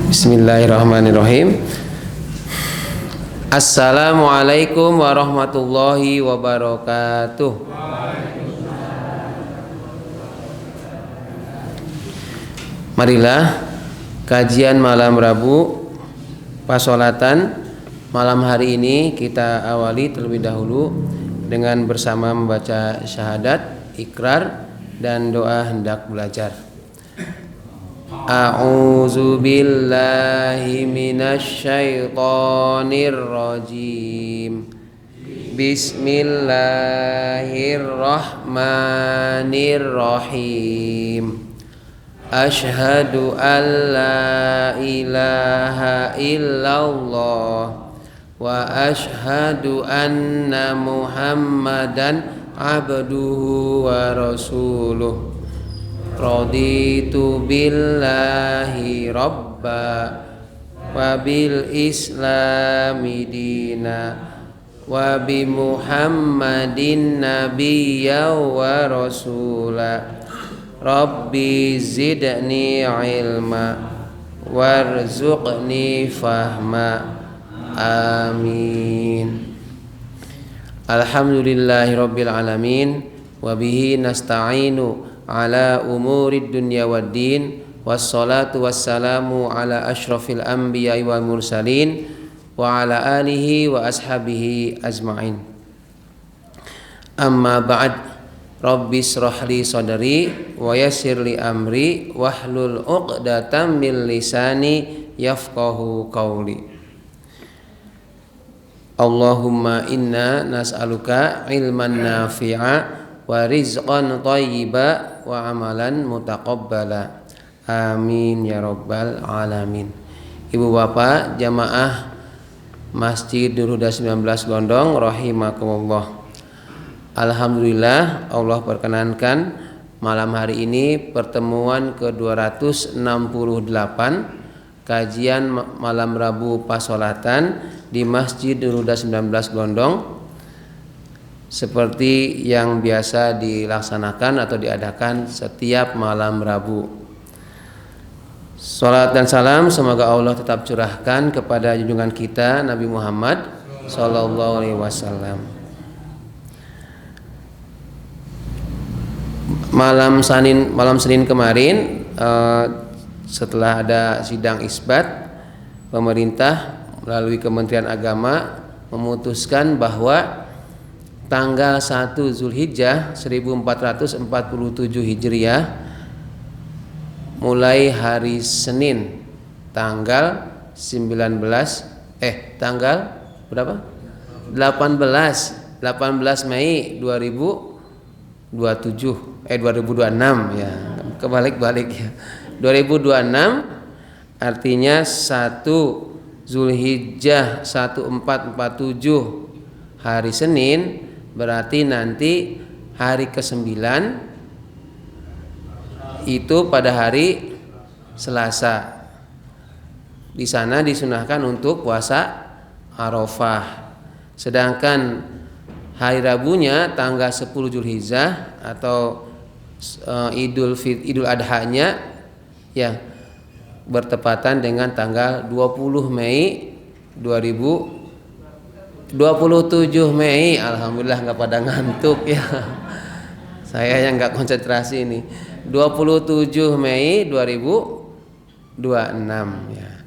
Bismillahirrahmanirrahim. Assalamualaikum warahmatullahi wabarakatuh. Marilah kajian malam Rabu pasolatan malam hari ini kita awali terlebih dahulu dengan bersama membaca syahadat, ikrar dan doa hendak belajar. A'udzu billahi minasy syaithanir rajim. Bismillahirrahmanirrahim. Asyhadu an la ilaha illallah wa asyhadu anna Muhammadan abduhu wa rasuluh. Raditu billahi rabba wa bil islami dina wa bi Muhammadin nabiyya wa rasula. Rabbi zidni ilma warzuqni fahma. Amin. Alhamdulillahi rabbil alamin wa bihi nasta'inu ala umurid dunya waddin, wassalatu wassalamu ala asyrafil anbiya'i wal mursalin wa ala alihi wa ashabihi ajma'in. Amma ba'd. Rabbi shrah li sadri wa yassir li amri wahlul 'uqdatam min lisani yafqahu qawli. Allahumma inna nas'aluka ilman nafi'a wa rizqan thayyiba wa amalan mutaqabbala. Amin ya rabbal alamin. Ibu bapak jamaah Masjid Nur Huda 19 Gondong rahimakumullah. Alhamdulillah Allah perkenankan malam hari ini pertemuan ke-268 kajian malam Rabu pasolatan di Masjid Nur Huda 19 Gondong seperti yang biasa dilaksanakan atau diadakan setiap malam Rabu. Salat dan salam semoga Allah tetap curahkan kepada junjungan kita Nabi Muhammad sallallahu alaihi wasallam. Malam Senin kemarin setelah ada sidang isbat, pemerintah melalui Kementerian Agama memutuskan bahwa tanggal 1 Zulhijjah 1447 Hijriah mulai hari Senin tanggal 18 Mei 2026 ya, kebalik-balik ya. 2026 artinya 1 Zulhijjah 1447 hari Senin, berarti nanti hari ke-9 itu pada hari Selasa. Di sana disunahkan untuk puasa Arafah. Sedangkan hari Rabunya tanggal 10 Zulhijjah atau Idul Adha-nya ya bertepatan dengan tanggal 27 Mei. Alhamdulillah nggak pada ngantuk ya. Saya yang nggak konsentrasi ini. 27 Mei 2026 ya.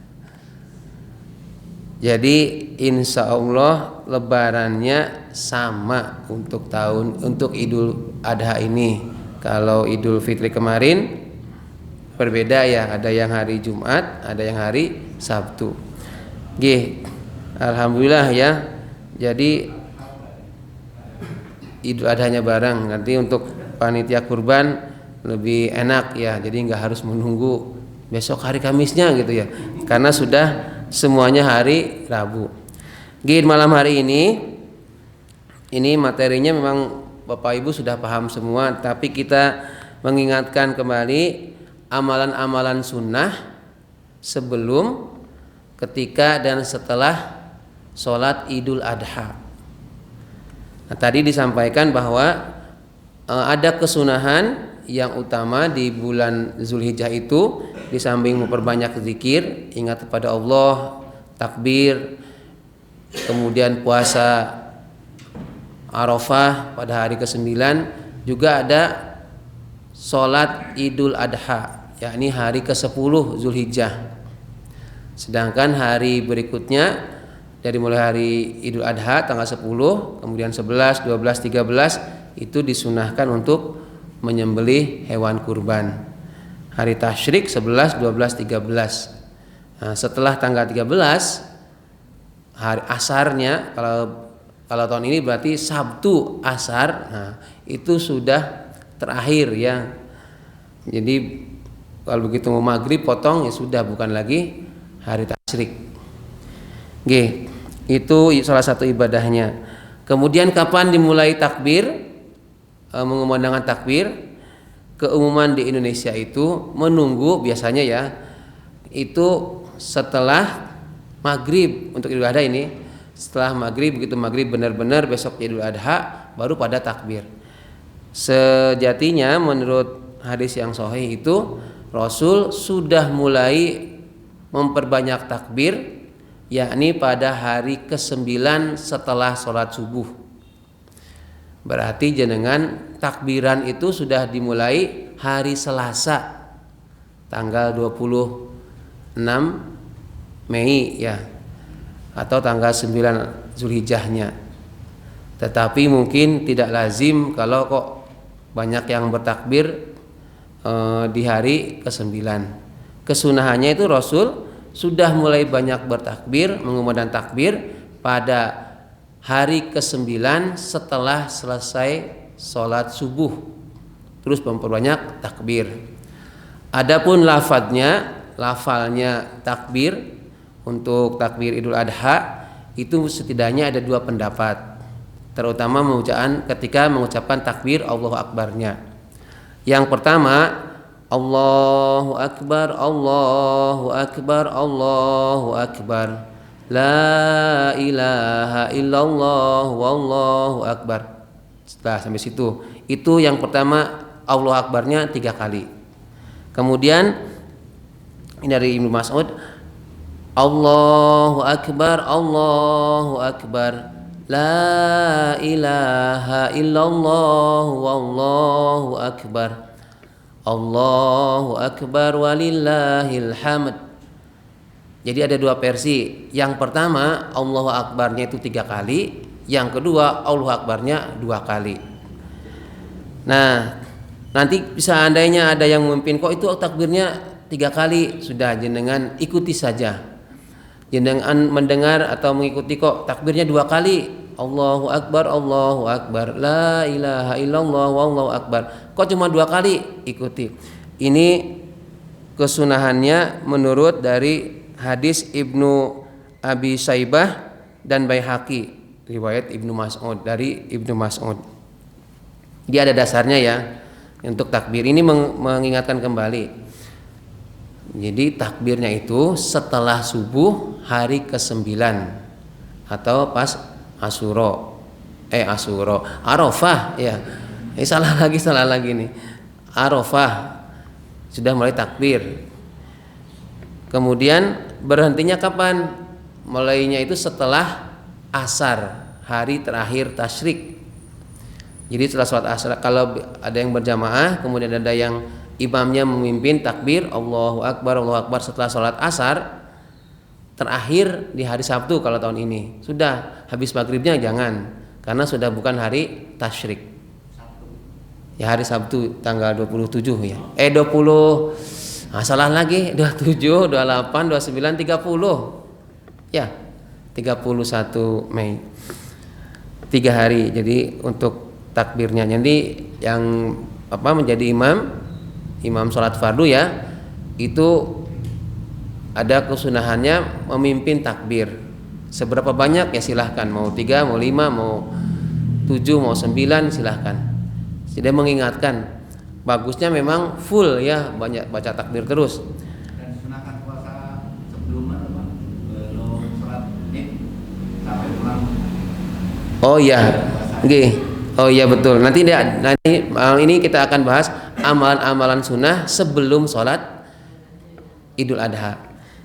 Jadi insya Allah lebarannya sama untuk Idul Adha ini. Kalau Idul Fitri kemarin berbeda ya, ada yang hari Jumat, ada yang hari Sabtu. Alhamdulillah ya. Jadi Idul Adhanya bareng. Nanti untuk panitia kurban lebih enak ya. Jadi nggak harus menunggu besok hari Kamisnya gitu ya. Karena sudah semuanya hari Rabu. Malam hari ini materinya memang Bapak Ibu sudah paham semua, tapi kita mengingatkan kembali amalan-amalan sunnah sebelum, ketika dan setelah sholat Idul Adha. Nah, tadi disampaikan bahwa ada kesunahan yang utama di bulan Zulhijjah itu di samping memperbanyak zikir, ingat kepada Allah, takbir, kemudian puasa Arafah pada hari ke-9, juga ada sholat Idul Adha, yakni hari ke-10 Zulhijjah. Sedangkan hari berikutnya dari mulai hari Idul Adha tanggal 10, kemudian 11, 12, 13 itu disunahkan untuk menyembelih hewan kurban. Hari tasyrik 11, 12, 13. Nah, setelah tanggal 13 hari asarnya, kalau tahun ini berarti Sabtu asar, nah itu sudah terakhir ya. Jadi kalau begitu mau maghrib potong ya sudah, bukan lagi hari tasyrik. Oke, itu salah satu ibadahnya. Kemudian kapan dimulai takbir, mengumandangkan takbir? Keumuman di Indonesia itu menunggu biasanya ya, itu setelah maghrib untuk Idul Adha ini. Setelah maghrib, begitu maghrib benar-benar besok Idul Adha baru pada takbir. Sejatinya menurut hadis yang sahih itu Rasul sudah mulai memperbanyak takbir, yakni pada hari ke-9 setelah sholat subuh. Berarti jenengan takbiran itu sudah dimulai hari Selasa tanggal 26 Mei ya, atau tanggal 9 Zulhijjahnya. Tetapi mungkin tidak lazim kalau kok banyak yang bertakbir di hari ke-9. Kesunahannya itu Rasul sudah mulai banyak bertakbir, mengumandangkan takbir pada hari ke-9 setelah selesai sholat subuh, terus memperbanyak takbir. Adapun lafalnya takbir untuk takbir Idul Adha itu setidaknya ada dua pendapat, terutama ketika mengucapkan takbir Allahu Akbarnya. Yang pertama, Allahu Akbar, Allahu Akbar, Allahu Akbar, La ilaha illallah, wallahu akbar. Setelah sampai situ, itu yang pertama, Allahu Akbarnya 3 kali. Kemudian ini dari Ibnu Mas'ud, Allahu Akbar, Allahu Akbar, La ilaha illallah, wallahu akbar, Allahu Akbar walillahil hamd. Jadi ada dua versi. Yang pertama Allahu Akbarnya itu 3 kali, yang kedua Allahu Akbarnya 2 kali. Nah, nanti bisa andainya ada yang memimpin, kok itu takbirnya 3 kali, sudah jenengan ikuti saja. Jenengan mendengar atau mengikuti kok takbirnya 2 kali, Allahu Akbar, Allahu Akbar, La ilaha illallah, wallahu akbar, kok cuma 2 kali, ikuti. Ini kesunahannya menurut dari hadis Ibnu Abi Saibah dan Baihaqi, riwayat Ibnu Mas'ud, dari Ibnu Mas'ud. Dia ada dasarnya ya untuk takbir ini, mengingatkan kembali. Jadi takbirnya itu setelah subuh hari ke-9 atau pas Arafah ya. Salah lagi nih. Arafah sudah mulai takbir. Kemudian berhentinya kapan? Mulainya itu setelah asar, hari terakhir tasyrik. Jadi setelah sholat asar, kalau ada yang berjamaah, kemudian ada yang imamnya memimpin takbir Allahu Akbar setelah sholat asar, terakhir di hari Sabtu kalau tahun ini. Sudah habis maghribnya jangan, karena sudah bukan hari tasyrik. Ya hari Sabtu tanggal 27 ya. 20 salah lagi, 27, 28, 29, 30. Ya, 31 Mei. 3 hari. Jadi untuk takbirnya. Jadi yang menjadi imam sholat fardu ya, itu ada kesunahannya memimpin takbir. Seberapa banyak ya silahkan, mau 3, mau 5, mau 7, mau 9 silahkan. Tidak mengingatkan. Bagusnya memang full ya, banyak baca takbir terus. Dan sunahkan puasa sebelumnya belum sholat Id sampai pulang. Oh iya, oke. Oh iya betul. Nanti ini kita akan bahas amalan-amalan sunnah sebelum sholat Idul Adha.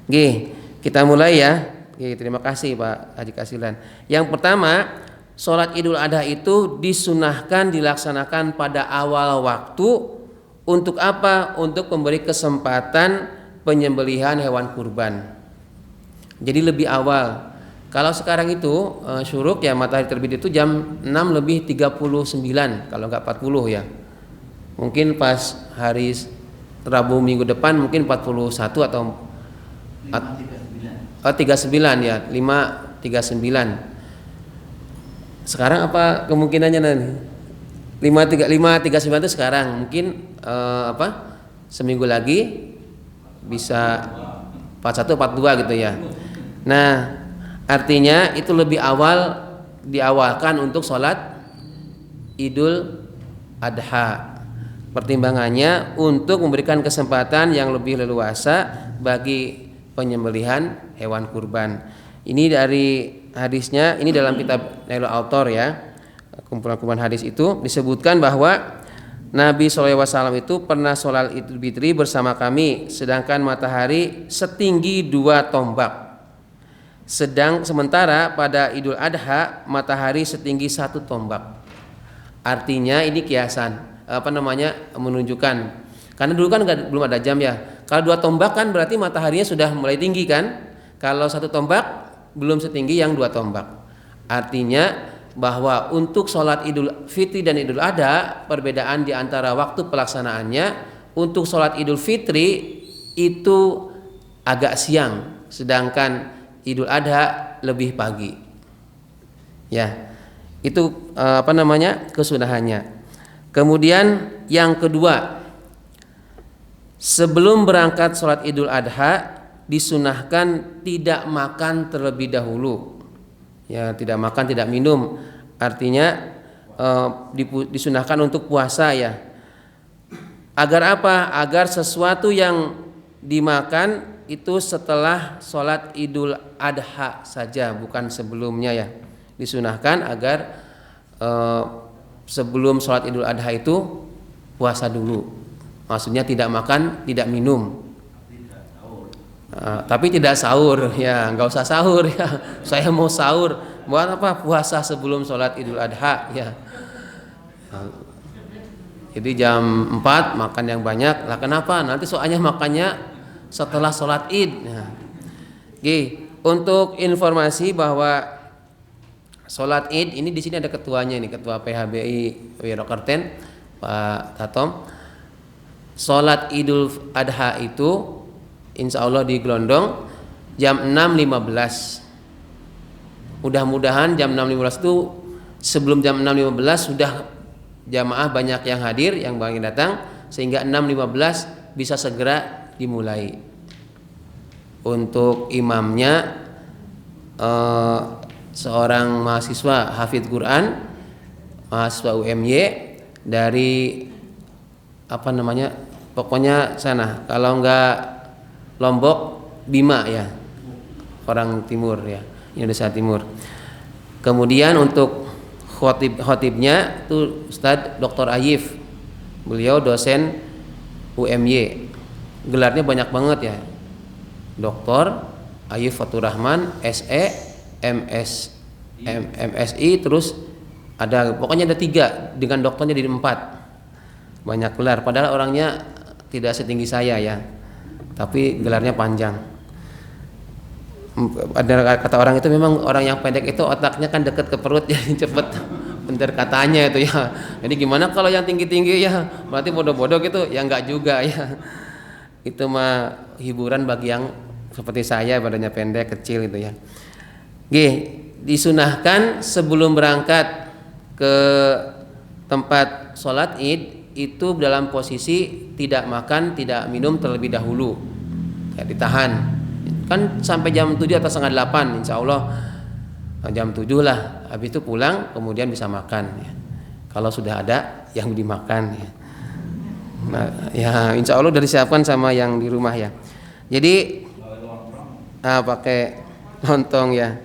Oke, kita mulai ya. Oke, terima kasih Pak Haji Kasilan. Yang pertama, sholat Idul Adha itu disunahkan dilaksanakan pada awal waktu. Untuk apa? Untuk memberi kesempatan penyembelihan hewan kurban. Jadi lebih awal. Kalau sekarang itu syuruk ya, matahari terbit itu jam 6:39 kalau nggak 40 ya. Mungkin pas hari Rabu minggu depan mungkin 41 atau 39 ya, 5:39. Sekarang apa kemungkinannya nanti? 5:39 itu sekarang, mungkin seminggu lagi bisa 41 42 gitu ya. Nah, artinya itu lebih awal diawalkan untuk sholat Idul Adha. Pertimbangannya untuk memberikan kesempatan yang lebih leluasa bagi penyembelihan hewan kurban. Ini dari hadisnya, ini dalam kitab Nailul Autor ya, kumpulan-kumpulan hadis itu disebutkan bahwa Nabi SAW itu pernah sholat Idul Fitri bersama kami, sedangkan matahari setinggi 2 tombak. Sementara pada Idul Adha matahari setinggi 1 tombak. Artinya ini kiasan, menunjukkan. Karena dulu kan belum ada jam ya. Kalau 2 tombak kan berarti mataharinya sudah mulai tinggi kan. Kalau 1 tombak belum setinggi yang 2 tombak. Artinya bahwa untuk sholat Idul Fitri dan Idul Adha perbedaan di antara waktu pelaksanaannya. Untuk sholat Idul Fitri itu agak siang, sedangkan Idul Adha lebih pagi. Ya, itu kesunahannya. Kemudian yang kedua, sebelum berangkat sholat Idul Adha disunahkan tidak makan terlebih dahulu. Ya, tidak makan, tidak minum. Artinya disunahkan untuk puasa ya. Agar apa? Agar sesuatu yang dimakan itu setelah sholat Idul Adha saja, bukan sebelumnya ya. Disunahkan agar sebelum sholat Idul Adha itu puasa dulu. Maksudnya tidak makan, tidak minum. Tapi tidak sahur ya, nggak usah sahur ya. Saya mau sahur, buat apa? Puasa sebelum sholat Idul Adha ya. Jadi jam 4 makan yang banyak. Lah kenapa? Nanti soalnya makannya setelah sholat Id. Nah, untuk informasi bahwa sholat Id ini di sini ada ketuanya, ini ketua PHBI Wirokerten Pak Tatom. Sholat Idul Adha itu insya Allah di Glondong jam 6.15. Mudah-mudahan jam 6.15 itu sebelum jam 6.15 sudah jamaah banyak yang hadir, yang banyak datang, sehingga 6.15 bisa segera dimulai. Untuk imamnya seorang mahasiswa hafidz Quran, mahasiswa UMY dari pokoknya sana, kalau enggak Lombok, Bima ya, orang timur ya, Indonesia Timur. Kemudian untuk khotibnya itu Ustadz Dr. Ayif, beliau dosen UMY, gelarnya banyak banget ya, Dr. Ayif Fatur Rahman, SE, MSI, terus pokoknya ada 3, dengan doktornya jadi 4, banyak gelar. Padahal orangnya tidak setinggi saya ya, tapi gelarnya panjang. Ada kata orang itu, memang orang yang pendek itu otaknya kan dekat ke perut ya, cepet bener katanya itu ya. Jadi gimana kalau yang tinggi-tinggi ya, berarti bodoh-bodoh gitu ya? Enggak juga ya, itu mah hiburan bagi yang seperti saya, badannya pendek kecil itu ya. Disunahkan sebelum berangkat ke tempat sholat Id itu dalam posisi tidak makan, tidak minum terlebih dahulu ya, ditahan kan sampai jam 7 atau setengah 8, insya Allah jam 7 lah, habis itu pulang kemudian bisa makan ya, kalau sudah ada yang dimakan ya. Nah, ya insya Allah udah disiapkan sama yang di rumah ya. Jadi pakai lontong ya.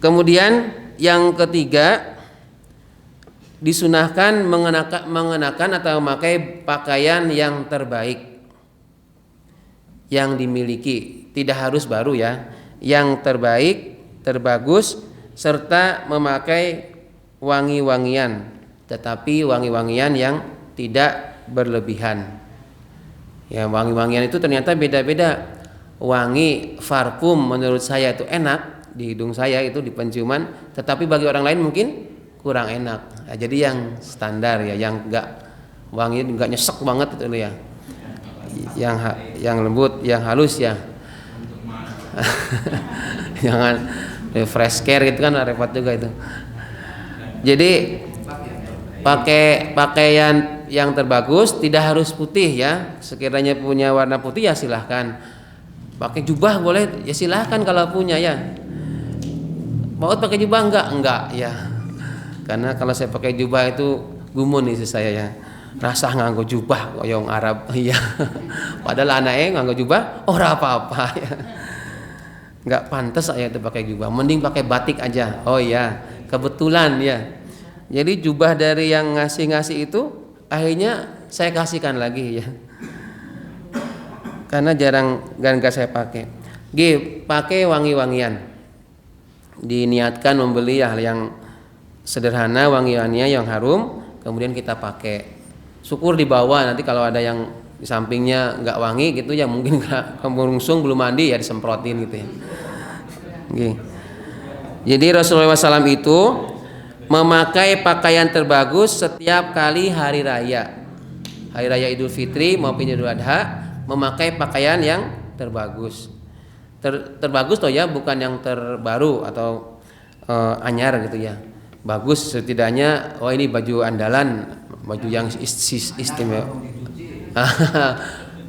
Kemudian yang ketiga, disunahkan mengenakan atau memakai pakaian yang terbaik yang dimiliki, tidak harus baru ya, yang terbaik, terbagus, serta memakai wangi-wangian, tetapi wangi-wangian yang tidak berlebihan. Ya, wangi-wangian itu ternyata beda-beda. Wangi parfum menurut saya itu enak di hidung saya, itu di penciuman, tetapi bagi orang lain mungkin kurang enak. Nah, jadi yang standar ya, yang enggak wangi, enggak nyesek banget itu ya. Yang lembut, yang halus ya. Jangan fresh care gitu kan repot juga itu. Jadi pakai pakaian yang terbagus, tidak harus putih ya. Sekiranya punya warna putih ya silahkan. Pakai jubah boleh ya silahkan kalau punya ya. Mau pakai jubah enggak ya. Karena kalau saya pakai jubah itu gumun isi saya ya. Rasa nganggo jubah koyong Arab iya. Padahal anaknya nganggo jubah ora apa-apa ya. Enggak pantas saya itu pakai jubah. Mending pakai batik aja. Oh iya, kebetulan ya. Jadi jubah dari yang ngasih-ngasih itu akhirnya saya kasihkan lagi ya. Karena jarang enggak saya pakai. Pakai wangi-wangian. Diniatkan membeli hal yang sederhana, wangi-wangiannya yang harum, kemudian kita pakai. Syukur dibawa, nanti kalau ada yang di sampingnya nggak wangi gitu ya mungkin kemerungsung belum mandi ya disemprotin gitu ya. Jadi Rasulullah SAW itu memakai pakaian terbagus setiap kali hari raya Idul Fitri maupun Idul Adha, memakai pakaian yang terbagus. Terbagus toh ya, bukan yang terbaru atau anyar gitu ya. Bagus setidaknya, oh ini baju andalan, baju yang istimewa.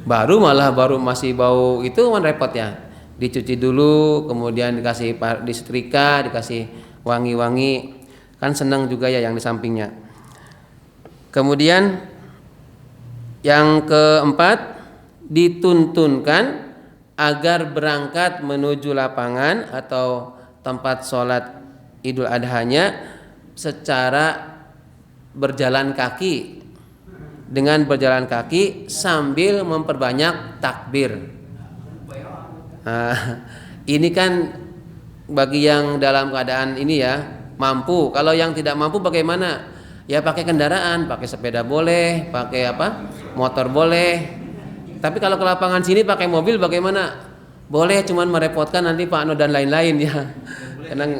baru masih bau itu kan repot ya. Dicuci dulu, kemudian dikasih disetrika, dikasih wangi-wangi, kan senang juga ya yang di sampingnya. Kemudian yang keempat, dituntunkan agar berangkat menuju lapangan atau tempat sholat Idul Adhanya secara berjalan kaki, dengan berjalan kaki sambil memperbanyak takbir. Nah, ini kan bagi yang dalam keadaan ini ya mampu. Kalau yang tidak mampu bagaimana? Ya pakai kendaraan, pakai sepeda boleh, pakai motor boleh. Tapi kalau ke lapangan sini pakai mobil bagaimana? Boleh, cuman merepotkan nanti Pak Ano dan lain-lain ya. Karena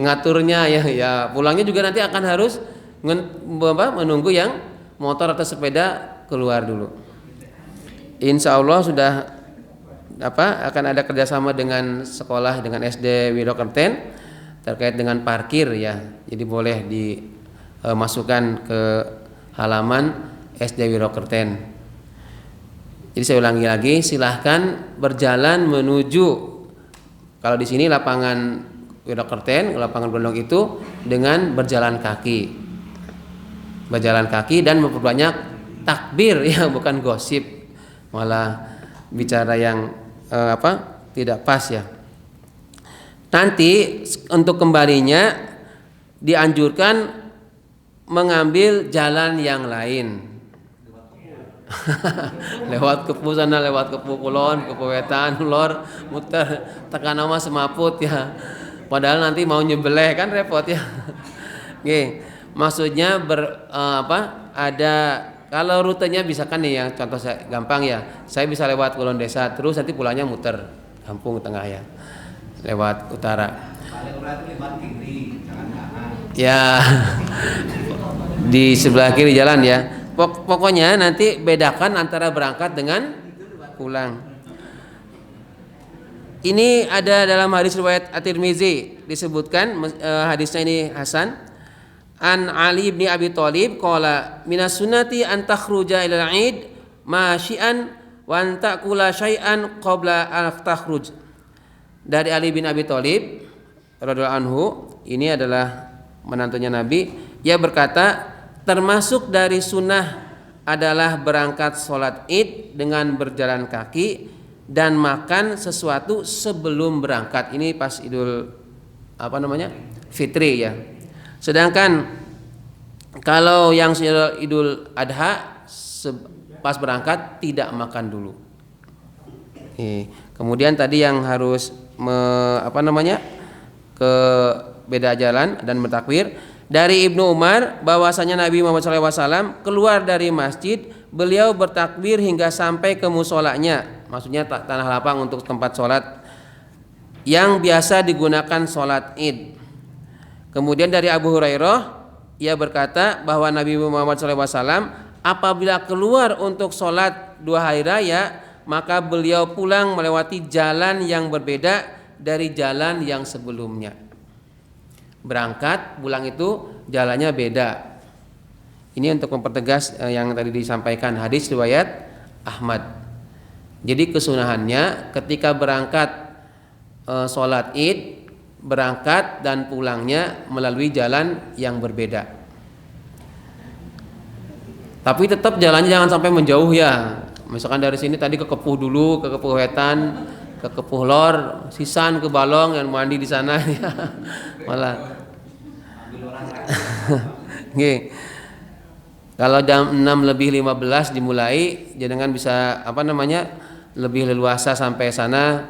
ngaturnya ya pulangnya juga nanti akan harus menunggu yang motor atau sepeda keluar dulu. Insya Allah sudah akan ada kerjasama dengan sekolah, dengan SD Wirokerten terkait dengan parkir ya. Jadi boleh dimasukkan ke halaman SD Wirokerten. Jadi saya ulangi lagi, silahkan berjalan menuju, kalau di sini lapangan Wirokerten, lapangan Gondong itu dengan berjalan kaki dan memperbanyak takbir ya, bukan gosip, malah bicara yang tidak pas ya. Nanti untuk kembalinya dianjurkan mengambil jalan yang lain. Lewat kepu sana, lewat kepu kulon, kepu wetan, lor, muter tekan nama semaput ya. Padahal nanti mau nyebeleh kan repot ya. Oke, maksudnya ada kalau rutenya bisa kan nih yang contoh saya gampang ya. Saya bisa lewat Kulon Desa terus nanti pulangnya muter kampung tengah ya. Lewat utara. Ya. Di sebelah kiri jalan ya. Pokoknya nanti bedakan antara berangkat dengan pulang. Ini ada dalam hadis riwayat At-Tirmizi disebutkan, hadisnya ini hasan. An Ali bin Abi Thalib qala minas sunnati an takhruja ila al-'id masyian wa an ta'kula syai'an qabla an takhruj. Dari Ali bin Abi Thalib radhiyallahu anhu, ini adalah menantunya Nabi, ia berkata, termasuk dari sunnah adalah berangkat sholat id dengan berjalan kaki dan makan sesuatu sebelum berangkat. Ini pas Idul Fitri ya. Sedangkan Kalau yang Idul Adha pas berangkat tidak makan dulu. Kemudian tadi yang harus ke beda jalan dan bertakbir. Dari Ibnu Umar bahwasanya Nabi Muhammad SAW keluar dari masjid, beliau bertakbir hingga sampai ke musolanya, maksudnya tanah lapang untuk tempat sholat yang biasa digunakan sholat id. Kemudian dari Abu Hurairah, ia berkata bahwa Nabi Muhammad SAW apabila keluar untuk sholat 2 hari raya, maka beliau pulang melewati jalan yang berbeda dari jalan yang sebelumnya. Berangkat pulang itu jalannya beda. Ini untuk mempertegas yang tadi disampaikan hadis riwayat Ahmad. Jadi kesunahannya ketika berangkat sholat id, berangkat dan pulangnya melalui jalan yang berbeda. Tapi tetap jalannya jangan sampai menjauh ya. Misalkan dari sini tadi ke Kepuh dulu, ke Kepuh Wetan, ke Kepuh Lor, Sisan ke Balong yang mandi di sana ya. Malah Nggih. Kalau jam 6:15 dimulai, jenengan bisa lebih leluasa sampai sana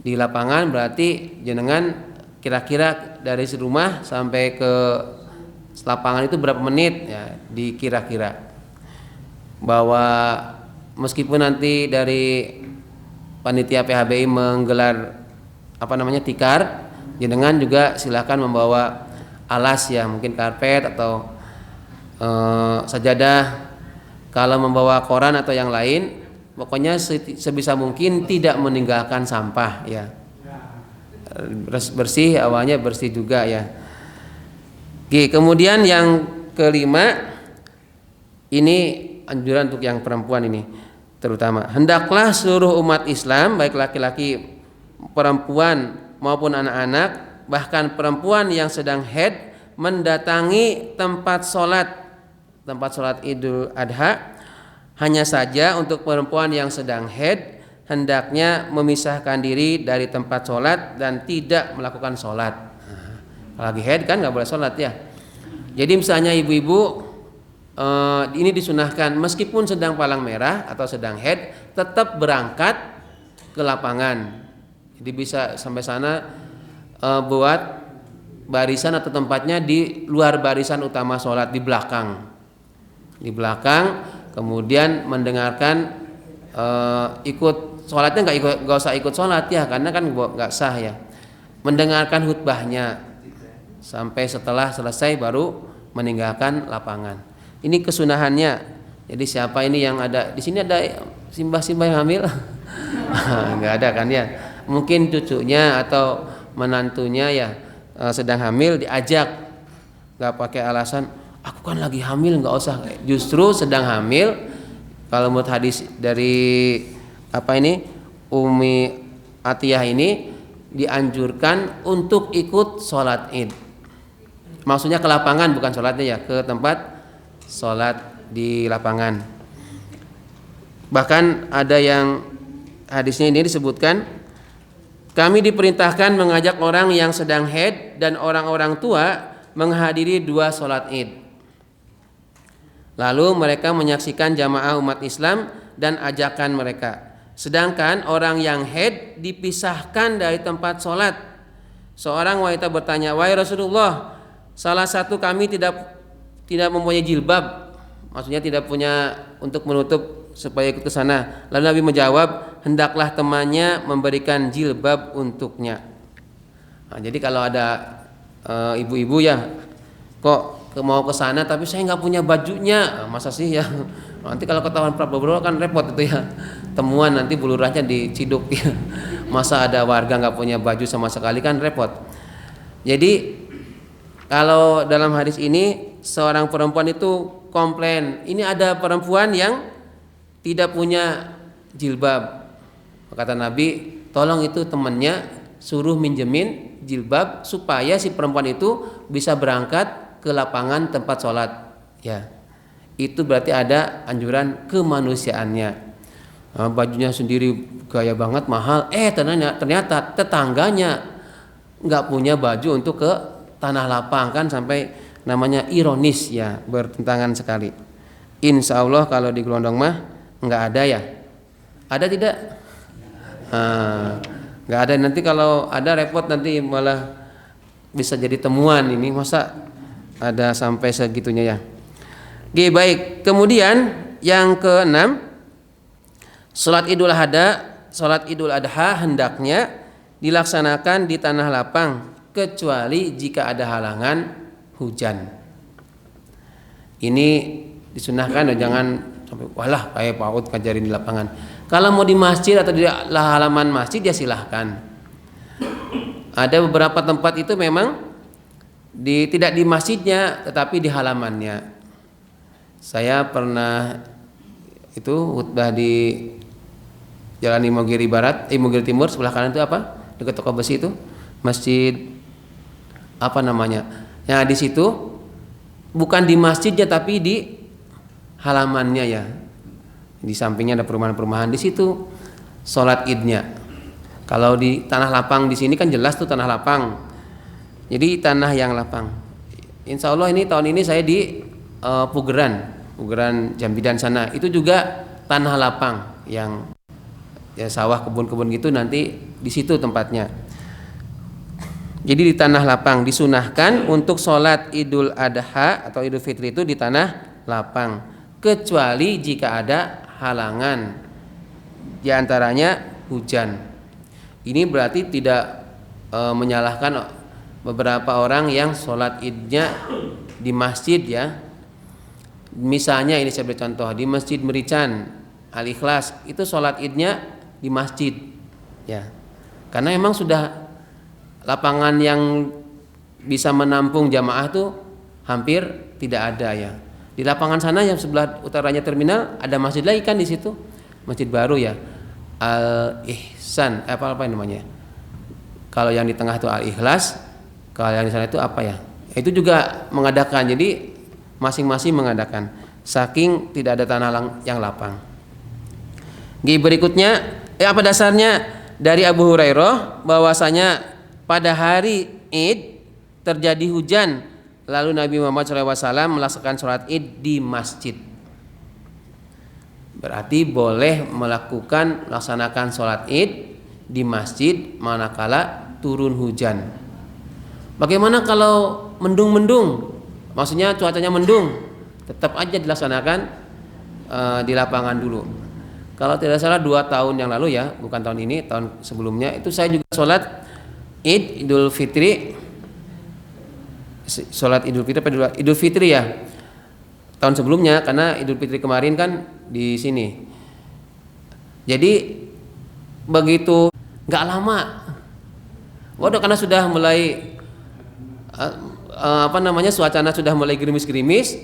di lapangan, berarti jenengan kira-kira dari rumah sampai ke lapangan itu berapa menit ya, dikira-kira. Bahwa meskipun nanti dari panitia PHBI menggelar tikar, jenengan juga silakan membawa alas ya, mungkin karpet atau sajadah. Kalau membawa koran atau yang lain, pokoknya sebisa mungkin tidak meninggalkan sampah ya. Bersih, awalnya bersih juga ya. Oke, kemudian yang kelima, ini anjuran untuk yang perempuan ini terutama. Hendaklah seluruh umat Islam, baik laki-laki, perempuan maupun anak-anak, bahkan perempuan yang sedang haid, mendatangi tempat sholat Idul Adha. Hanya saja untuk perempuan yang sedang haid hendaknya memisahkan diri dari tempat sholat dan tidak melakukan sholat. Lagi haid kan nggak boleh sholat ya. Jadi misalnya ibu-ibu ini disunahkan meskipun sedang palang merah atau sedang haid tetap berangkat ke lapangan. Jadi bisa sampai sana buat barisan atau tempatnya di luar barisan utama sholat, di belakang, kemudian mendengarkan ikut sholatnya nggak usah ikut sholat ya, karena kan nggak sah ya, mendengarkan khutbahnya sampai setelah selesai baru meninggalkan lapangan. Ini kesunahannya. Jadi siapa ini yang ada di sini, ada simbah-simbah yang hamil? Nggak ada kan ya, mungkin cucunya atau menantunya ya sedang hamil, diajak, nggak pakai alasan aku kan lagi hamil, nggak usah. Justru sedang hamil, kalau menurut hadis dari Umi Atiyah ini dianjurkan untuk ikut sholat id. Maksudnya ke lapangan, bukan sholatnya ya, ke tempat sholat di lapangan. Bahkan ada yang hadisnya ini disebutkan, kami diperintahkan mengajak orang yang sedang haid dan orang-orang tua menghadiri 2 sholat id. Lalu mereka menyaksikan jamaah umat Islam dan ajakan mereka. Sedangkan orang yang haid dipisahkan dari tempat sholat. Seorang wanita bertanya, wahai Rasulullah, salah satu kami tidak mempunyai jilbab, maksudnya tidak punya untuk menutup supaya ikut ke sana. Lalu Nabi menjawab, hendaklah temannya memberikan jilbab untuknya. Nah, jadi kalau ada ibu-ibu ya, kok mau ke sana tapi saya nggak punya bajunya, masa sih ya? Nanti kalau ketahuan prabowo kan repot itu ya, temuan nanti bulurahnya diciduk ya. Masa ada warga nggak punya baju sama sekali, kan repot. Jadi kalau dalam hadis ini seorang perempuan itu komplain, ini ada perempuan yang tidak punya jilbab. Kata Nabi, tolong itu temannya suruh minjemin jilbab supaya si perempuan itu bisa berangkat ke lapangan tempat sholat ya. Itu berarti ada anjuran kemanusiaannya. Bajunya sendiri gaya banget, mahal, ternyata tetangganya nggak punya baju untuk ke tanah lapang, kan sampai namanya ironis ya, bertentangan sekali. Insya Allah kalau di Gelondong mah nggak ada ya. Ada tidak? Nggak ada. Nanti kalau ada repot, nanti malah bisa jadi temuan. Ini masa ada sampai segitunya ya. Oke, baik. Kemudian yang keenam, sholat Idul Adha hendaknya dilaksanakan di tanah lapang kecuali jika ada halangan hujan. Ini disunahkan, jangan sampai walah kayak PAUD ngajarin di lapangan. Kalau mau di masjid atau di halaman masjid ya silahkan. Ada beberapa tempat itu memang tidak di masjidnya tetapi di halamannya. Saya pernah itu khutbah di Jalan Imogiri Barat, Imogiri Timur, sebelah kanan itu apa? Dekat toko besi itu, masjid apa namanya? Nah di situ bukan di masjidnya tapi di halamannya ya. Di sampingnya ada perumahan-perumahan, di situ sholat idnya. Kalau di tanah lapang di sini kan jelas tuh tanah lapang. Jadi tanah yang lapang. Insya Allah ini tahun ini saya di Pugeran Jambidan sana. Itu juga tanah lapang yang ya sawah kebun-kebun gitu, nanti di situ tempatnya. Jadi di tanah lapang disunahkan untuk sholat Idul Adha atau Idul Fitri itu di tanah lapang, kecuali jika ada halangan, diantaranya hujan. Ini berarti tidak menyalahkan beberapa orang yang sholat idnya di masjid ya. Misalnya ini saya beri contoh, di Masjid Merican Al-Ikhlas itu sholat idnya di masjid ya, karena memang sudah lapangan yang bisa menampung jamaah tuh hampir tidak ada ya. Di lapangan sana yang sebelah utaranya terminal ada masjid lagi kan di situ, masjid baru ya, Al-Ihsan apa namanya. Kalau yang di tengah itu Al-Ikhlas, kalau yang di sana itu apa ya? Itu juga mengadakan, jadi masing-masing mengadakan. Saking tidak ada tanah yang lapang. Berikutnya, apa dasarnya? Dari Abu Hurairah bahwasanya pada hari Id terjadi hujan, lalu Nabi Muhammad SAW melaksanakan sholat Id di masjid. Berarti boleh melaksanakan sholat Id di masjid manakala turun hujan. Bagaimana kalau mendung-mendung? Maksudnya cuacanya mendung, tetap aja dilaksanakan di lapangan dulu. Kalau tidak salah 2 tahun yang lalu ya, bukan tahun ini, tahun sebelumnya itu saya juga sholat Idul Fitri. Sholat Idul Fitri Idul Fitri ya, tahun sebelumnya, karena Idul Fitri kemarin kan di sini. Jadi begitu nggak lama, waduh, karena sudah mulai suasana sudah mulai gerimis-gerimis,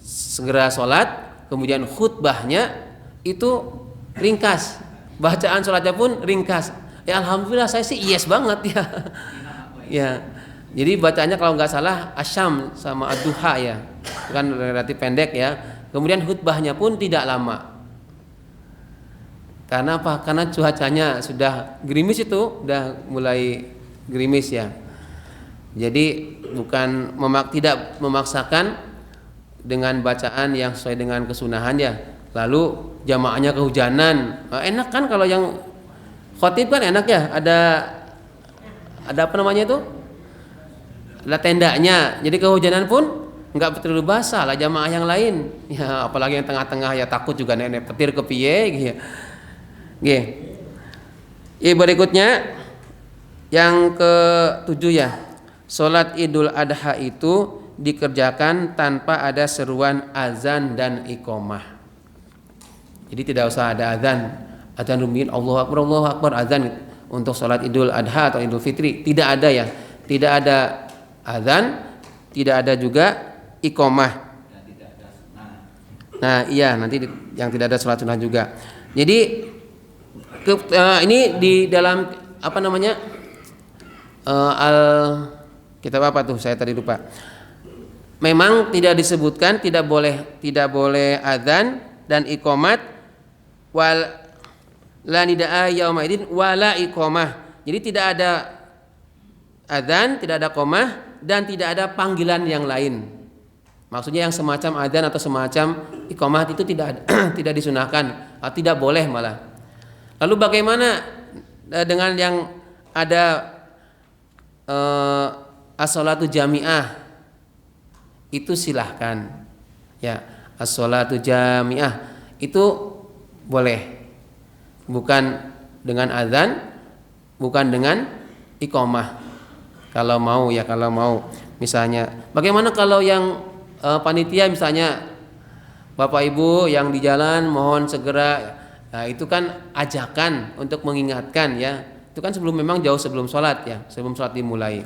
segera sholat, kemudian khutbahnya itu ringkas, bacaan sholatnya pun ringkas. Ya alhamdulillah saya sih yes banget ya. Ya, jadi bacaannya kalau nggak salah asyam sama ad-duha ya, kan relatif pendek ya. Kemudian khutbahnya pun tidak lama. Karena apa? Karena cuacanya sudah gerimis, itu udah mulai gerimis ya. Jadi bukan tidak memaksakan dengan bacaan yang sesuai dengan kesunahan ya. Lalu jamaahnya kehujanan, enak kan kalau yang khotib kan enak ya, ada apa namanya itu, ada tendanya, jadi kehujanan pun nggak terlalu basah lah jamaah yang lain ya, apalagi yang tengah-tengah ya, takut juga nenek petir ke piye gitu. Berikutnya yang ke-7 ya, sholat Idul Adha itu dikerjakan tanpa ada seruan azan dan iqomah. Jadi tidak usah ada azan rumiyin Allahu Akbar azan untuk sholat Idul Adha atau Idul Fitri, tidak ada ya, tidak ada azan, tidak ada juga iqomah. Nah iya, nanti yang tidak ada sholat sunnah juga. Jadi ini di dalam apa namanya kitab apa tuh, saya tadi lupa. Memang tidak disebutkan tidak boleh azan dan iqomat, wal la nidaa yauma idin wala iqomah. Jadi tidak ada adzan, tidak ada qomah, dan tidak ada panggilan yang lain. Maksudnya yang semacam adzan atau semacam iqamah itu tidak tidak disunahkan, tidak boleh malah. Lalu bagaimana dengan yang ada as-sholatu jami'ah? Itu silahkan ya, as-sholatu jami'ah itu boleh, bukan dengan adzan, bukan dengan iqamah. Kalau mau ya, kalau mau misalnya. Bagaimana kalau yang panitia misalnya Bapak Ibu yang di jalan mohon segera, nah, itu kan ajakan untuk mengingatkan ya. Itu kan memang jauh sebelum sholat ya, sebelum sholat dimulai.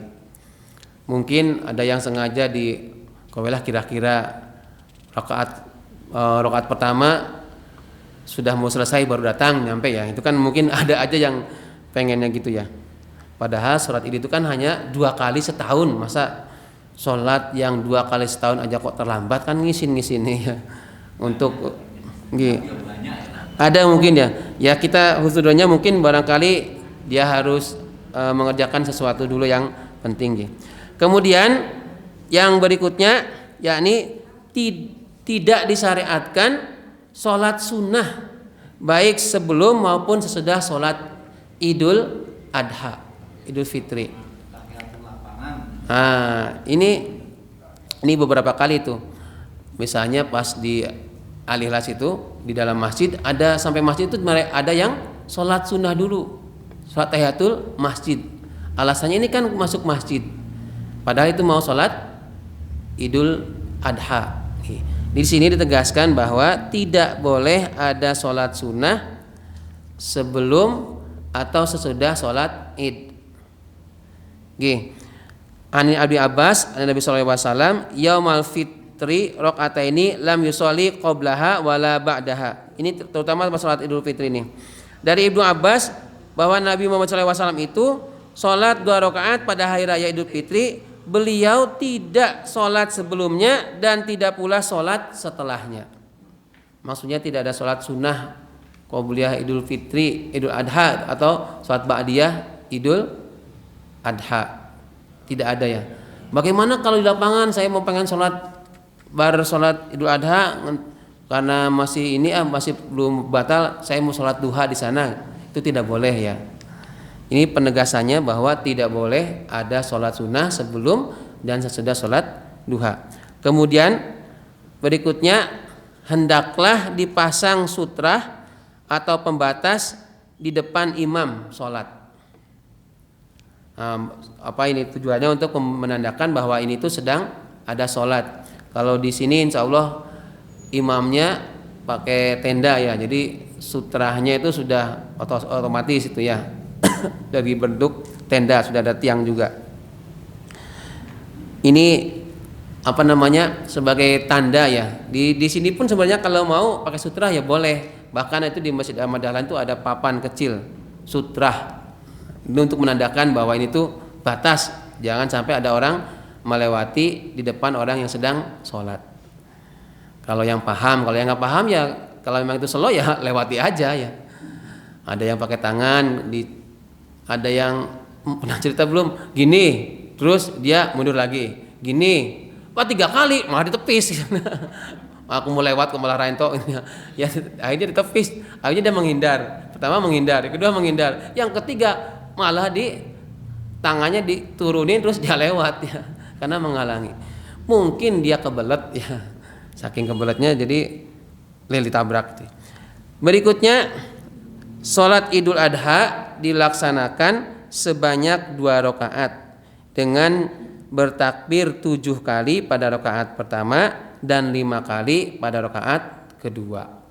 Mungkin ada yang sengaja di kowelah kira-kira rakaat pertama sudah mau selesai baru datang nyampe ya. Itu kan mungkin ada aja yang pengennya gitu ya. Padahal sholat Id itu kan hanya 2 kali setahun. Masa sholat yang 2 kali setahun aja kok terlambat, kan ngisin ya. Untuk ada mungkin ya. Ya kita husnudonnya mungkin barangkali dia harus mengerjakan sesuatu dulu yang penting gitu. Kemudian yang berikutnya yakni tidak disyariatkan sholat sunnah baik sebelum maupun sesudah sholat Idul Adha, Idul Fitri. Nah, ini beberapa kali tuh. Misalnya pas di Al-Ikhlas itu di dalam masjid ada, sampai masjid itu ada yang sholat sunnah dulu, sholat tahiyatul masjid. Alasannya ini kan masuk masjid, padahal itu mau sholat Idul Adha. Di sini ditegaskan bahwa tidak boleh ada sholat sunnah sebelum atau sesudah sholat Id. Ani Abi Abbas, Nabi sallallahu alaihi wasallam, yaumal fitri rakaataini lam yusolli qablaha wala ba'daha. Ini terutama salat Idul Fitri ini. Dari Ibnu Abbas bahwa Nabi Muhammad sallallahu alaihi wasallam itu salat 2 rakaat pada hari raya Idul Fitri, beliau tidak salat sebelumnya dan tidak pula salat setelahnya. Maksudnya tidak ada salat sunnah qabliyah Idul Fitri, Idul Adha atau salat ba'diyah Idul Adha. Tidak ada ya. Bagaimana kalau di lapangan saya mau pengen sholat Idul Adha karena masih masih belum batal, saya mau sholat duha di sana, itu tidak boleh ya. Ini penegasannya bahwa tidak boleh ada sholat sunnah sebelum dan sesudah sholat duha. Kemudian berikutnya, hendaklah dipasang sutrah atau pembatas di depan imam sholat. Apa ini tujuannya? Untuk menandakan bahwa ini tuh sedang ada sholat. Kalau di sini insya Allah imamnya pakai tenda ya, jadi sutrahnya itu sudah otomatis itu ya dari bentuk tenda, sudah ada tiang juga. Ini apa namanya, sebagai tanda ya. Di sini pun sebenarnya kalau mau pakai sutrah ya boleh. Bahkan itu di Masjid Ahmad Dahlan itu ada papan kecil sutrah. Ini untuk menandakan bahwa ini tuh batas, jangan sampai ada orang melewati di depan orang yang sedang sholat. Kalau yang paham, kalau yang nggak paham ya, kalau memang itu slow ya lewati aja ya. Ada yang pakai tangan, ada yang pernah cerita belum, gini, terus dia mundur lagi, gini, 3 kali malah ditepis. Aku mau lewat ke malah Rainto, ya akhirnya ditepis, akhirnya dia menghindar. Pertama menghindar, yang kedua menghindar, yang ketiga malah tangannya diturunin terus dia lewat ya, karena menghalangi. Mungkin dia kebelet ya, saking kebeletnya jadi ditabrak. Berikutnya, sholat Idul Adha dilaksanakan sebanyak 2 rakaat dengan bertakbir 7 kali pada rakaat pertama dan 5 kali pada rakaat kedua.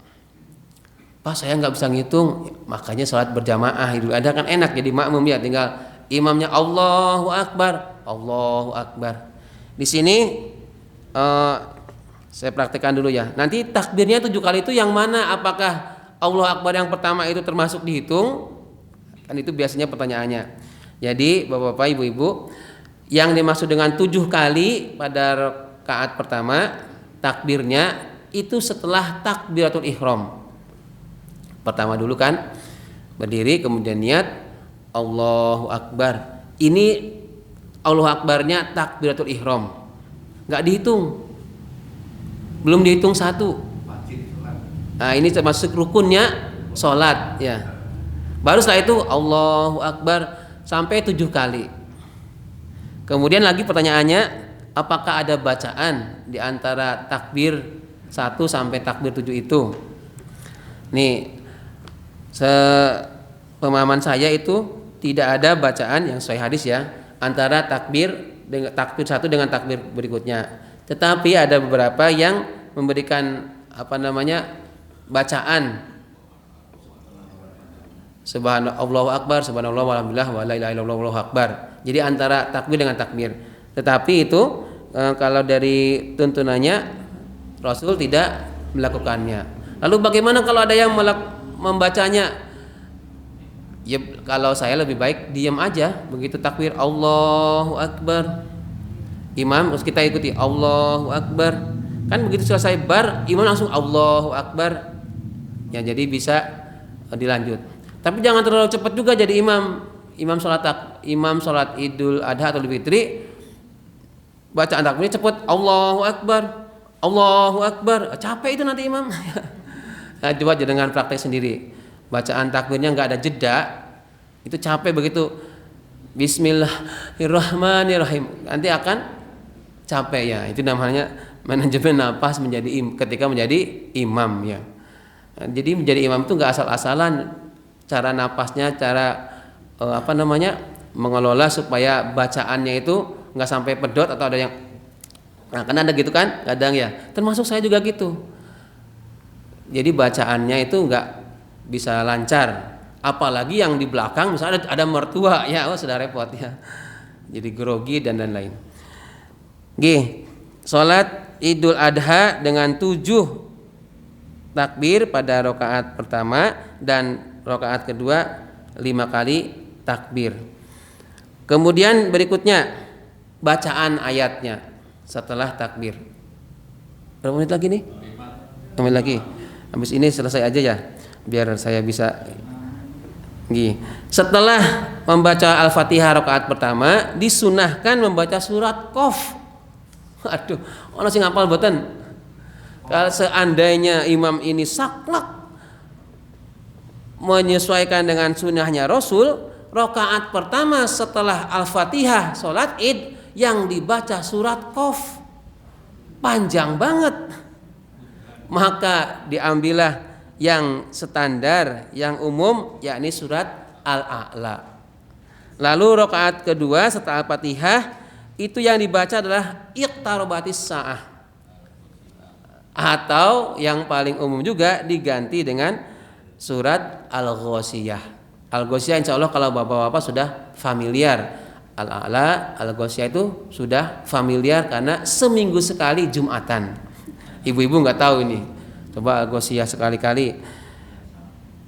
Pak, saya nggak bisa ngitung, makanya sholat berjamaah Idul Adha kan enak jadi makmum ya, tinggal imamnya Allahu Akbar, Allahu Akbar. Di sini saya praktekkan dulu ya. Nanti takbirnya 7 kali itu yang mana? Apakah Allahu Akbar yang pertama itu termasuk dihitung? Kan itu biasanya pertanyaannya. Jadi Bapak-bapak, Ibu-ibu, yang dimaksud dengan 7 kali pada rakaat pertama, takbirnya itu setelah takbiratul ihram. Pertama dulu kan berdiri, kemudian niat Allahu Akbar. Ini Allahu Akbarnya takbiratul ihram. Nggak dihitung. Belum dihitung satu. Nah, ini termasuk rukunnya sholat ya. Baru setelah itu Allahu Akbar sampai 7 kali. Kemudian lagi pertanyaannya, apakah ada bacaan di antara takbir 1 sampai takbir 7 itu? Nih, pemahaman saya itu tidak ada bacaan yang sesuai hadis ya antara takbir 1 dengan takbir berikutnya. Tetapi ada beberapa yang memberikan bacaan Subhanallahu akbar, subhanallah walhamdulillah wa la ilaha illallah wallahu akbar. Jadi antara takbir dengan takbir. Tetapi itu kalau dari tuntunannya Rasul tidak melakukannya. Lalu bagaimana kalau ada yang membacanya? Ya kalau saya lebih baik diam aja, begitu takbir Allahu akbar. Imam terus kita ikuti Allahu akbar. Kan begitu selesai bar, imam langsung Allahu akbar. Ya jadi bisa dilanjut. Tapi jangan terlalu cepat juga jadi imam sholat Idul Adha atau Idul Fitri, bacaan takbirnya cepat Allahu akbar, Allahu akbar, capek itu nanti imam. Nah, coba aja dengan praktek sendiri, bacaan takbirnya nggak ada jeda, itu capek begitu. Bismillahirrahmanirrahim, nanti akan capek ya. Itu namanya manajemen napas ketika menjadi imam ya. Jadi menjadi imam itu nggak asal-asalan. Cara napasnya, cara mengelola supaya bacaannya itu nggak sampai pedot atau ada yang, nah kan ada gitu kan kadang ya, termasuk saya juga gitu. Jadi bacaannya itu nggak bisa lancar, apalagi yang di belakang misalnya ada mertua ya, sudah repot ya, jadi grogi dan lain-lain. Sholat Idul Adha dengan 7 takbir pada rakaat pertama dan rakaat kedua 5 kali takbir. Kemudian berikutnya bacaan ayatnya setelah takbir. Berapa menit lagi nih? 5 menit lagi. Habis ini selesai aja ya, biar saya bisa. Setelah membaca Al-Fatihah rakaat pertama, disunahkan membaca surat Qaf. Aduh, ono sing hafal mboten? Kalau seandainya imam ini saklek menyesuaikan dengan sunnahnya Rasul, rakaat pertama setelah Al-Fatihah sholat Id yang dibaca surat Qaf, panjang banget, maka diambillah yang standar, yang umum, yakni surat Al-A'la. Lalu rakaat kedua setelah Al-Fatihah itu yang dibaca adalah Iqtarabatis Sa'ah, atau yang paling umum juga diganti dengan surat Al-Ghasyiyah. Al-Ghasyiyah insya Allah kalau bapak-bapak sudah familiar. Al-A'la, Al-Ghasyiyah itu sudah familiar karena seminggu sekali Jumatan. Ibu-ibu nggak tahu ini, coba Al-Ghasyiyah sekali-kali.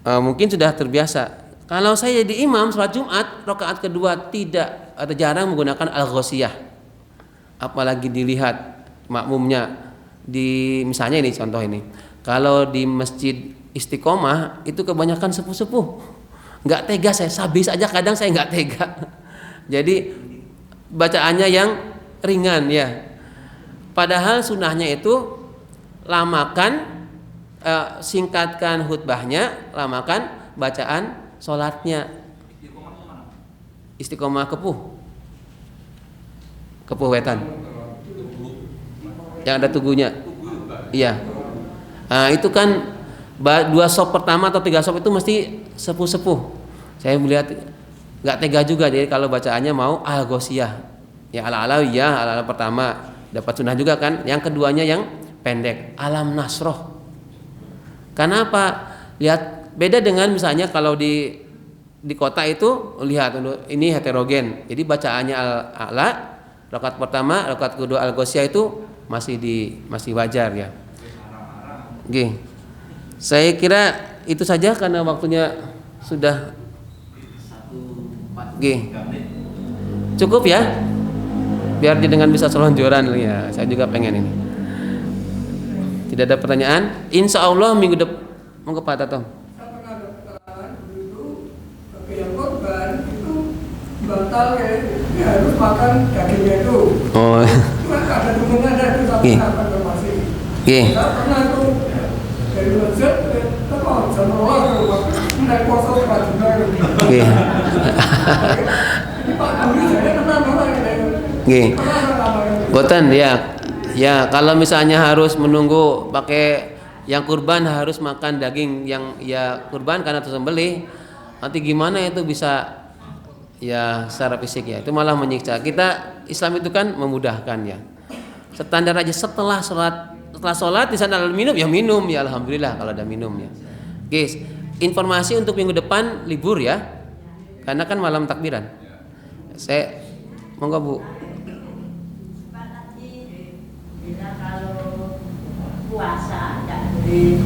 Mungkin sudah terbiasa. Kalau saya jadi imam sholat Jumat rakaat kedua tidak atau jarang menggunakan Al-Ghasyiyah, apalagi dilihat makmumnya di, misalnya ini contoh ini, kalau di masjid Istiqomah itu kebanyakan sepuh-sepuh, nggak tega saya, habis aja kadang saya nggak tega. Jadi bacaannya yang ringan ya. Padahal sunnahnya itu singkatkan khutbahnya, lamakan bacaan sholatnya. Istiqomah kepuh wetan, yang ada tugunya. Iya. Nah itu kan 2 sop pertama atau 3 sop itu mesti sepuh-sepuh. Saya melihat nggak tega juga, jadi kalau bacaannya mau Al-Ghasyiyah ya, Al-Alawiyah, Al-Ala pertama dapat sunnah juga kan, yang keduanya yang pendek Alam Nasroh. Kenapa? Lihat beda dengan misalnya kalau di kota itu, lihat ini heterogen, jadi bacaannya Al-A'la rakaat pertama, rakaat kedua Al-Ghasyiyah itu masih wajar ya. Saya kira itu saja karena waktunya sudah cukup ya, biar dengan bisa selonjoran ya. Saya juga pengen ini. Tidak ada pertanyaan. Insya Allah minggu depan mau ke Pak Tato. Saya pernah ada keterangan dulu yang korban itu batal ya harus makan dagingnya itu. Oh. Cuma ada temennya itu sampai apa informasi. Saya pernah itu dari masjid, terus jam 12 naik poso ke Madinah. Ini Pak Guru saya kenal orang ini. Boten ya. Ya, kalau misalnya harus menunggu pakai yang kurban harus makan daging yang ya kurban karena tersembelih, nanti gimana itu bisa ya secara fisik ya, itu malah menyiksa. Kita Islam itu kan memudahkan ya. Standar aja setelah sholat di sana ada minum ya minum ya alhamdulillah kalau ada minum ya. Guys, informasi untuk minggu depan libur ya, karena kan malam takbiran. Saya monggo Bu. Puasa tidak boleh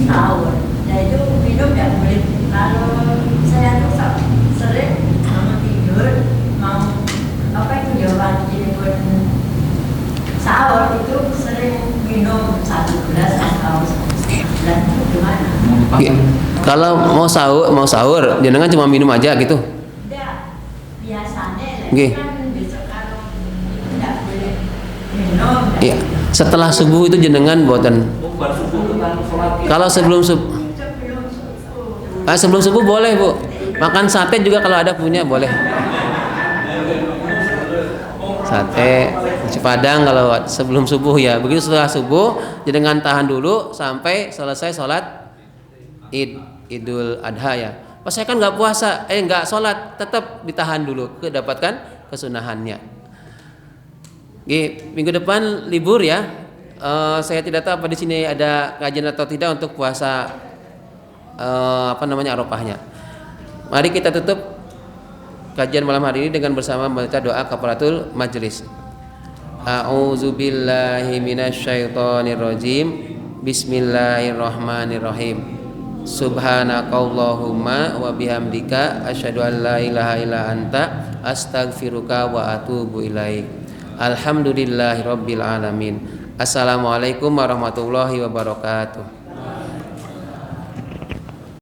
sahur, nah itu minum tidak boleh. Kalau saya tuh sering mau tidur mau apa itu jawaban ini buat sahur itu sering minum 1 gelas atau 1,5 gelas itu gimana? Kalau mau sahur jangan cuma minum aja gitu. Tidak, biasanya Nggih. kan besok kalau tidak boleh minum. Iya. Setelah subuh itu jenengan buatan. Kalau sebelum subuh, sebelum subuh boleh Bu. Makan sate juga kalau ada punya boleh. Sate, nasi Padang kalau sebelum subuh ya. Begitu setelah subuh, jenengan tahan dulu sampai selesai sholat Idul Adha ya. Pas saya kan nggak puasa, nggak sholat, tetap ditahan dulu, kedapatkan kesunahannya. Minggu depan libur ya. Saya tidak tahu apa di sini ada kajian atau tidak untuk puasa Arafahnya. Mari kita tutup kajian malam hari ini dengan bersama membaca doa kafaratul majelis. A'udzubillahi minasyaitonirrajim. Bismillahirrahmanirrahim. Subhanakallahumma wa bihamdika asyhadu an la ilaha illa anta astaghfiruka wa atubu ilaik. Alhamdulillahirabbil alamin. Assalamualaikum warahmatullahi wabarakatuh.